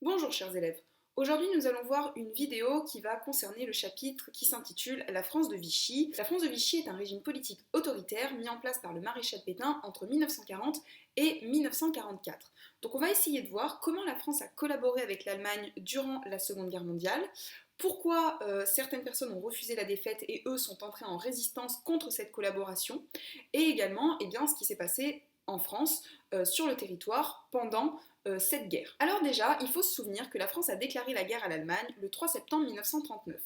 Bonjour chers élèves, aujourd'hui nous allons voir une vidéo qui va concerner le chapitre qui s'intitule La France de Vichy. La France de Vichy est un régime politique autoritaire mis en place par le maréchal Pétain entre 1940 et 1944. Donc on va essayer de voir comment la France a collaboré avec l'Allemagne durant la Seconde Guerre mondiale, pourquoi certaines personnes ont refusé la défaite et eux sont entrés en résistance contre cette collaboration, et également ce qui s'est passé en France sur le territoire pendant cette guerre. Alors déjà, il faut se souvenir que la France a déclaré la guerre à l'Allemagne le 3 septembre 1939.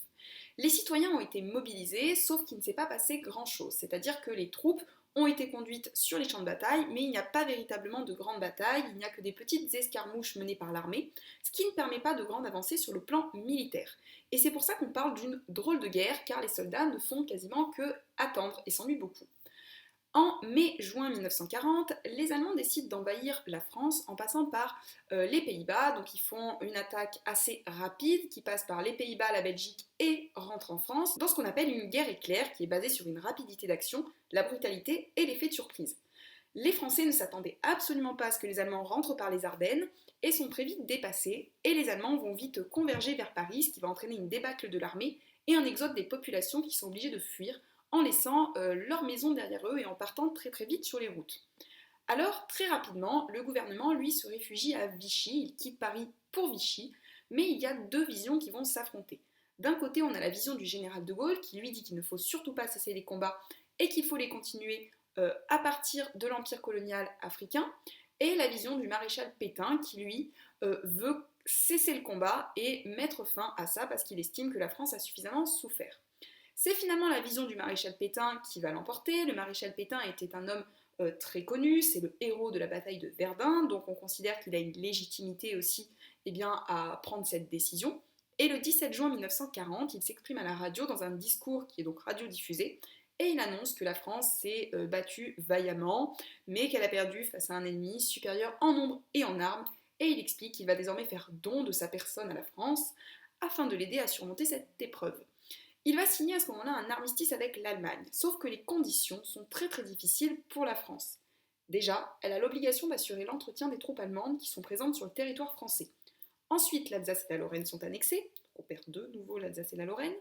Les citoyens ont été mobilisés, sauf qu'il ne s'est pas passé grand-chose, c'est-à-dire que les troupes ont été conduites sur les champs de bataille, mais il n'y a pas véritablement de grandes batailles, il n'y a que des petites escarmouches menées par l'armée, ce qui ne permet pas de grandes avancées sur le plan militaire. Et c'est pour ça qu'on parle d'une drôle de guerre, car les soldats ne font quasiment que attendre et s'ennuient beaucoup. En mai-juin 1940, les Allemands décident d'envahir la France en passant par les Pays-Bas. Donc ils font une attaque assez rapide qui passe par les Pays-Bas, la Belgique et rentre en France dans ce qu'on appelle une guerre éclair qui est basée sur une rapidité d'action, la brutalité et l'effet de surprise. Les Français ne s'attendaient absolument pas à ce que les Allemands rentrent par les Ardennes et sont très vite dépassés, et les Allemands vont vite converger vers Paris, ce qui va entraîner une débâcle de l'armée et un exode des populations qui sont obligées de fuir en laissant leur maison derrière eux et en partant très très vite sur les routes. Alors, très rapidement, le gouvernement, lui, se réfugie à Vichy, il quitte Paris pour Vichy, mais il y a deux visions qui vont s'affronter. D'un côté, on a la vision du général de Gaulle qui lui dit qu'il ne faut surtout pas cesser les combats et qu'il faut les continuer à partir de l'empire colonial africain, et la vision du maréchal Pétain qui lui veut cesser le combat et mettre fin à ça parce qu'il estime que la France a suffisamment souffert. C'est finalement la vision du maréchal Pétain qui va l'emporter. Le maréchal Pétain était un homme très connu, c'est le héros de la bataille de Verdun, donc on considère qu'il a une légitimité aussi à prendre cette décision. Et le 17 juin 1940, il s'exprime à la radio dans un discours qui est donc radiodiffusé, et il annonce que la France s'est battue vaillamment, mais qu'elle a perdu face à un ennemi supérieur en nombre et en armes, et il explique qu'il va désormais faire don de sa personne à la France afin de l'aider à surmonter cette épreuve. Il va signer à ce moment-là un armistice avec l'Allemagne, sauf que les conditions sont très très difficiles pour la France. Déjà, elle a l'obligation d'assurer l'entretien des troupes allemandes qui sont présentes sur le territoire français. Ensuite, l'Alsace et la Lorraine sont annexées, on perd de nouveau l'Alsace et la Lorraine,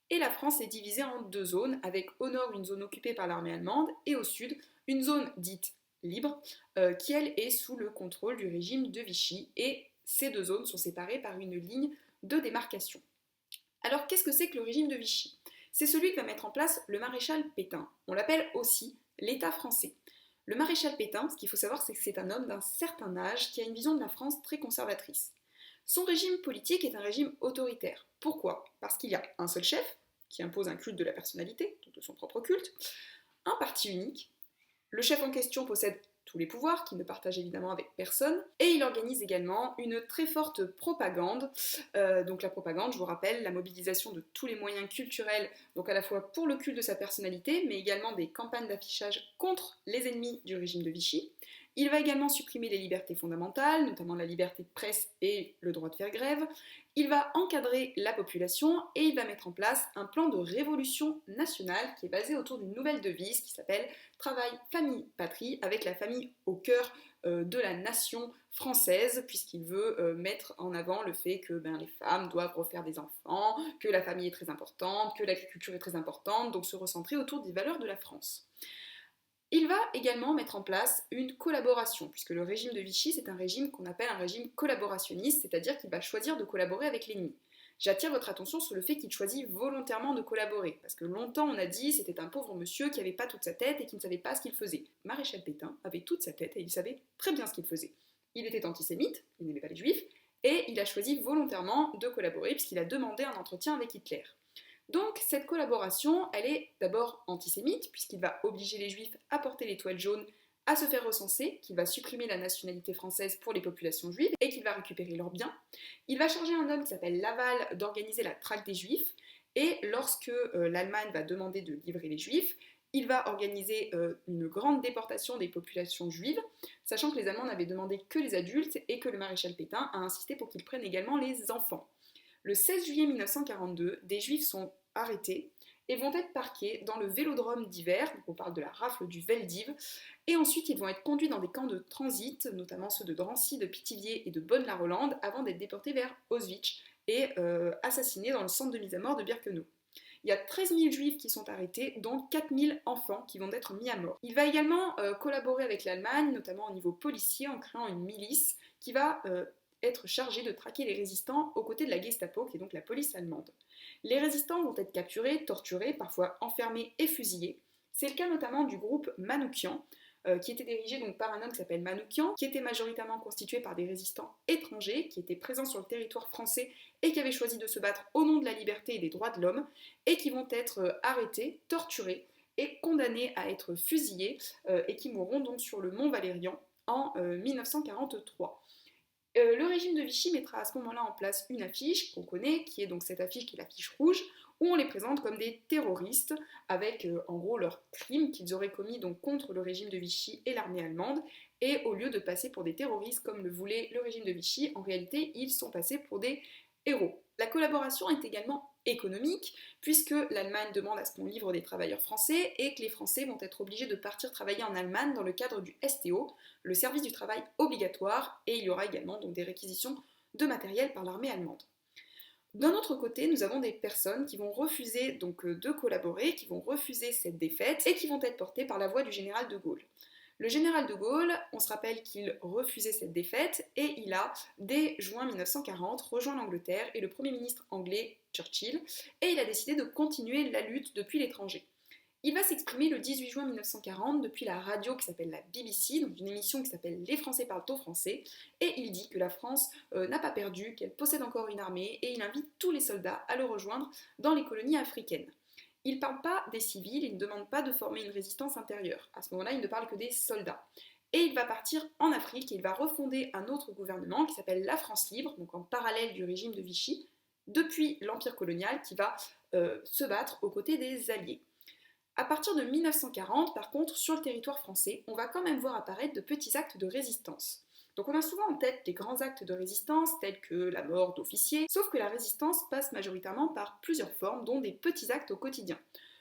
et la France est divisée en deux zones, avec au nord une zone occupée par l'armée allemande, et au sud une zone dite libre, qui elle est sous le contrôle du régime de Vichy, et ces deux zones sont séparées par une ligne de démarcation. Alors qu'est-ce que c'est que le régime de Vichy? C'est celui que va mettre en place le maréchal Pétain. On l'appelle aussi l'État français. Le maréchal Pétain, ce qu'il faut savoir, c'est que c'est un homme d'un certain âge qui a une vision de la France très conservatrice. Son régime politique est un régime autoritaire. Pourquoi? Parce qu'il y a un seul chef, qui impose un culte de la personnalité, donc de son propre culte, un parti unique, le chef en question possède tous les pouvoirs, qu'il ne partage évidemment avec personne, et il organise également une très forte propagande. Donc la propagande, je vous rappelle, la mobilisation de tous les moyens culturels, donc à la fois pour le culte de sa personnalité, mais également des campagnes d'affichage contre les ennemis du régime de Vichy. Il va également supprimer les libertés fondamentales, notamment la liberté de presse et le droit de faire grève. Il va encadrer la population et il va mettre en place un plan de révolution nationale qui est basé autour d'une nouvelle devise qui s'appelle Travail, famille, patrie, avec la famille au cœur de la nation française, puisqu'il veut mettre en avant le fait que les femmes doivent refaire des enfants, que la famille est très importante, que l'agriculture est très importante, donc se recentrer autour des valeurs de la France. Il va également mettre en place une collaboration, puisque le régime de Vichy, c'est un régime qu'on appelle un régime collaborationniste, c'est-à-dire qu'il va choisir de collaborer avec l'ennemi. J'attire votre attention sur le fait qu'il choisit volontairement de collaborer, parce que longtemps on a dit c'était un pauvre monsieur qui n'avait pas toute sa tête et qui ne savait pas ce qu'il faisait. Maréchal Pétain avait toute sa tête et il savait très bien ce qu'il faisait. Il était antisémite, il n'aimait pas les juifs, et il a choisi volontairement de collaborer puisqu'il a demandé un entretien avec Hitler. Donc cette collaboration, elle est d'abord antisémite, puisqu'il va obliger les juifs à porter l'étoile jaune, à se faire recenser, qu'il va supprimer la nationalité française pour les populations juives et qu'il va récupérer leurs biens. Il va charger un homme qui s'appelle Laval d'organiser la traque des juifs, et lorsque l'Allemagne va demander de livrer les juifs, il va organiser une grande déportation des populations juives, sachant que les Allemands n'avaient demandé que les adultes et que le maréchal Pétain a insisté pour qu'ils prennent également les enfants. Le 16 juillet 1942, des juifs sont arrêtés et vont être parqués dans le vélodrome d'hiver, donc on parle de la rafle du Veldiv, et ensuite ils vont être conduits dans des camps de transit, notamment ceux de Drancy, de Pithiviers et de Bonne-la-Rolande, avant d'être déportés vers Auschwitz et assassinés dans le centre de mise à mort de Birkenau. Il y a 13 000 juifs qui sont arrêtés, dont 4 000 enfants qui vont être mis à mort. Il va également collaborer avec l'Allemagne, notamment au niveau policier, en créant une milice qui va être chargée de traquer les résistants aux côtés de la Gestapo, qui est donc la police allemande. Les résistants vont être capturés, torturés, parfois enfermés et fusillés. C'est le cas notamment du groupe Manouchian, qui était dirigé donc par un homme qui s'appelle Manouchian, qui était majoritairement constitué par des résistants étrangers, qui étaient présents sur le territoire français et qui avaient choisi de se battre au nom de la liberté et des droits de l'homme, et qui vont être arrêtés, torturés et condamnés à être fusillés, et qui mourront donc sur le mont Valérien en 1943. Le régime de Vichy mettra à ce moment-là en place une affiche qu'on connaît, qui est donc cette affiche qui est l'affiche rouge, où on les présente comme des terroristes, avec en gros leurs crimes qu'ils auraient commis donc contre le régime de Vichy et l'armée allemande, et au lieu de passer pour des terroristes comme le voulait le régime de Vichy, en réalité ils sont passés pour des héros. La collaboration est également économique, puisque l'Allemagne demande à ce qu'on livre des travailleurs français et que les Français vont être obligés de partir travailler en Allemagne dans le cadre du STO, le service du travail obligatoire, et il y aura également donc des réquisitions de matériel par l'armée allemande. D'un autre côté, nous avons des personnes qui vont refuser donc de collaborer, qui vont refuser cette défaite et qui vont être portées par la voix du général de Gaulle. Le général de Gaulle, on se rappelle qu'il refusait cette défaite et il a, dès juin 1940, rejoint l'Angleterre et le Premier ministre anglais Churchill, et il a décidé de continuer la lutte depuis l'étranger. Il va s'exprimer le 18 juin 1940 depuis la radio qui s'appelle la BBC, donc une émission qui s'appelle Les Français parlent au français, et il dit que la France n'a pas perdu, qu'elle possède encore une armée, et il invite tous les soldats à le rejoindre dans les colonies africaines. Il ne parle pas des civils, il ne demande pas de former une résistance intérieure. À ce moment-là, il ne parle que des soldats. Et il va partir en Afrique et il va refonder un autre gouvernement qui s'appelle la France libre, donc en parallèle du régime de Vichy, depuis l'Empire colonial qui va se battre aux côtés des Alliés. À partir de 1940, par contre, sur le territoire français, on va quand même voir apparaître de petits actes de résistance. Donc on a souvent en tête les grands actes de résistance, tels que la mort d'officiers, sauf que la résistance passe majoritairement par plusieurs formes, dont des petits actes au quotidien.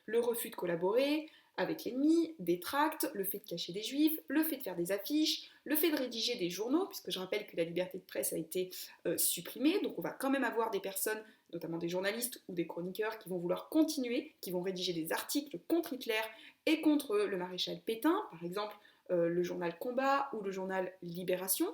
Le refus de collaborer avec l'ennemi, des tracts, le fait de cacher des juifs, le fait de faire des affiches, le fait de rédiger des journaux, puisque je rappelle que la liberté de presse a été supprimée, donc on va quand même avoir des personnes, notamment des journalistes ou des chroniqueurs, qui vont vouloir continuer, qui vont rédiger des articles contre Hitler et contre le maréchal Pétain, par exemple le journal Combat ou le journal Libération.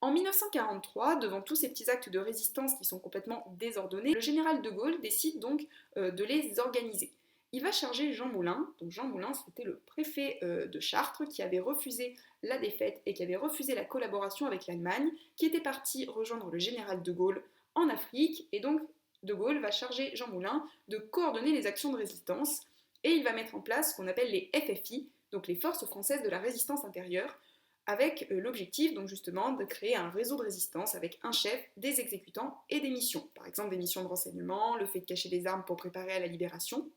En 1943, devant tous ces petits actes de résistance qui sont complètement désordonnés, le général de Gaulle décide donc de les organiser. Il va charger Jean Moulin, donc Jean Moulin c'était le préfet de Chartres qui avait refusé la défaite et qui avait refusé la collaboration avec l'Allemagne, qui était parti rejoindre le général de Gaulle en Afrique, et donc de Gaulle va charger Jean Moulin de coordonner les actions de résistance, et il va mettre en place ce qu'on appelle les FFI, donc les Forces françaises de la résistance intérieure, avec l'objectif donc justement de créer un réseau de résistance avec un chef, des exécutants et des missions. Par exemple des missions de renseignement, le fait de cacher des armes pour préparer à la libération.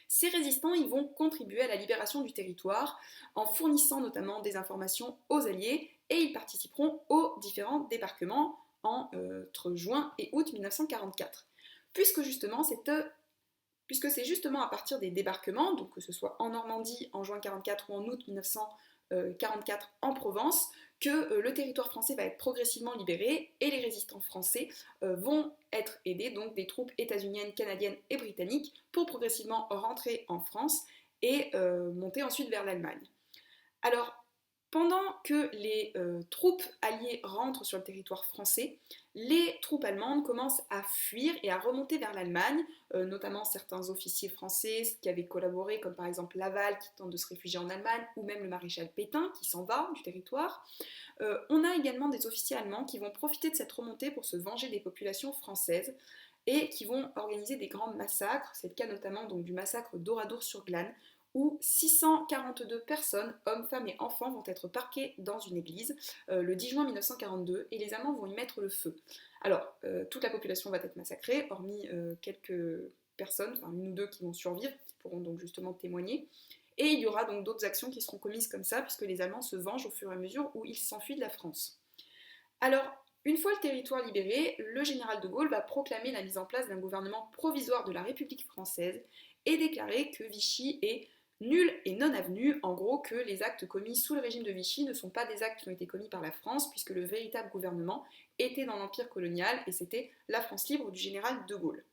Ces résistants ils vont contribuer à la libération du territoire en fournissant notamment des informations aux Alliés, et ils participeront aux différents débarquements entre juin et août 1944. Puisque c'est justement à partir des débarquements, donc que ce soit en Normandie en juin 1944 ou en août 1944 en Provence, que le territoire français va être progressivement libéré, et les résistants français vont être aidés donc des troupes états-uniennes, canadiennes et britanniques pour progressivement rentrer en France et monter ensuite vers l'Allemagne. Alors, pendant que les troupes alliées rentrent sur le territoire français, les troupes allemandes commencent à fuir et à remonter vers l'Allemagne, notamment certains officiers français qui avaient collaboré, comme par exemple Laval qui tente de se réfugier en Allemagne, ou même le maréchal Pétain qui s'en va du territoire. On a également des officiers allemands qui vont profiter de cette remontée pour se venger des populations françaises et qui vont organiser des grands massacres. C'est le cas notamment donc, du massacre d'Oradour-sur-Glane, où 642 personnes, hommes, femmes et enfants, vont être parqués dans une église le 10 juin 1942, et les Allemands vont y mettre le feu. Alors, toute la population va être massacrée, hormis quelques personnes, enfin une ou deux qui vont survivre, qui pourront donc justement témoigner. Et il y aura donc d'autres actions qui seront commises comme ça, puisque les Allemands se vengent au fur et à mesure où ils s'enfuient de la France. Alors, Une fois le territoire libéré, le général de Gaulle va proclamer la mise en place d'un gouvernement provisoire de la République française et déclarer que Vichy est nul et non avenu, en gros que les actes commis sous le régime de Vichy ne sont pas des actes qui ont été commis par la France, puisque le véritable gouvernement était dans l'empire colonial et c'était la France libre du général de Gaulle.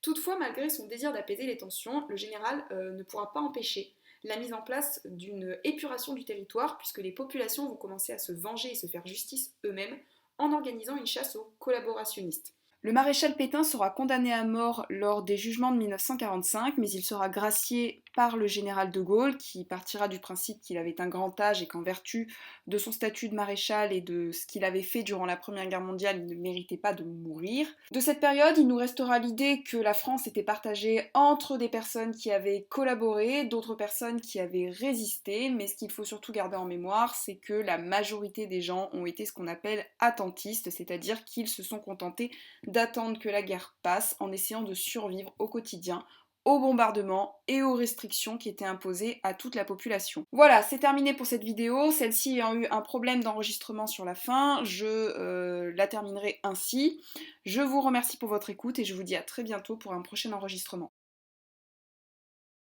Toutefois, malgré son désir d'apaiser les tensions, le général ne pourra pas empêcher la mise en place d'une épuration du territoire, puisque les populations vont commencer à se venger et se faire justice eux-mêmes en organisant une chasse aux collaborationnistes. Le maréchal Pétain sera condamné à mort lors des jugements de 1945, mais il sera gracié par le général de Gaulle, qui partira du principe qu'il avait un grand âge et qu'en vertu de son statut de maréchal et de ce qu'il avait fait durant la Première Guerre mondiale, il ne méritait pas de mourir. De cette période, il nous restera l'idée que la France était partagée entre des personnes qui avaient collaboré, d'autres personnes qui avaient résisté, mais ce qu'il faut surtout garder en mémoire, c'est que la majorité des gens ont été ce qu'on appelle attentistes, c'est-à-dire qu'ils se sont contentés d'attendre que la guerre passe en essayant de survivre au quotidien, aux bombardements et aux restrictions qui étaient imposées à toute la population. Voilà, c'est terminé pour cette vidéo. Celle-ci ayant eu un problème d'enregistrement sur la fin, je la terminerai ainsi. Je vous remercie pour votre écoute et je vous dis à très bientôt pour un prochain enregistrement.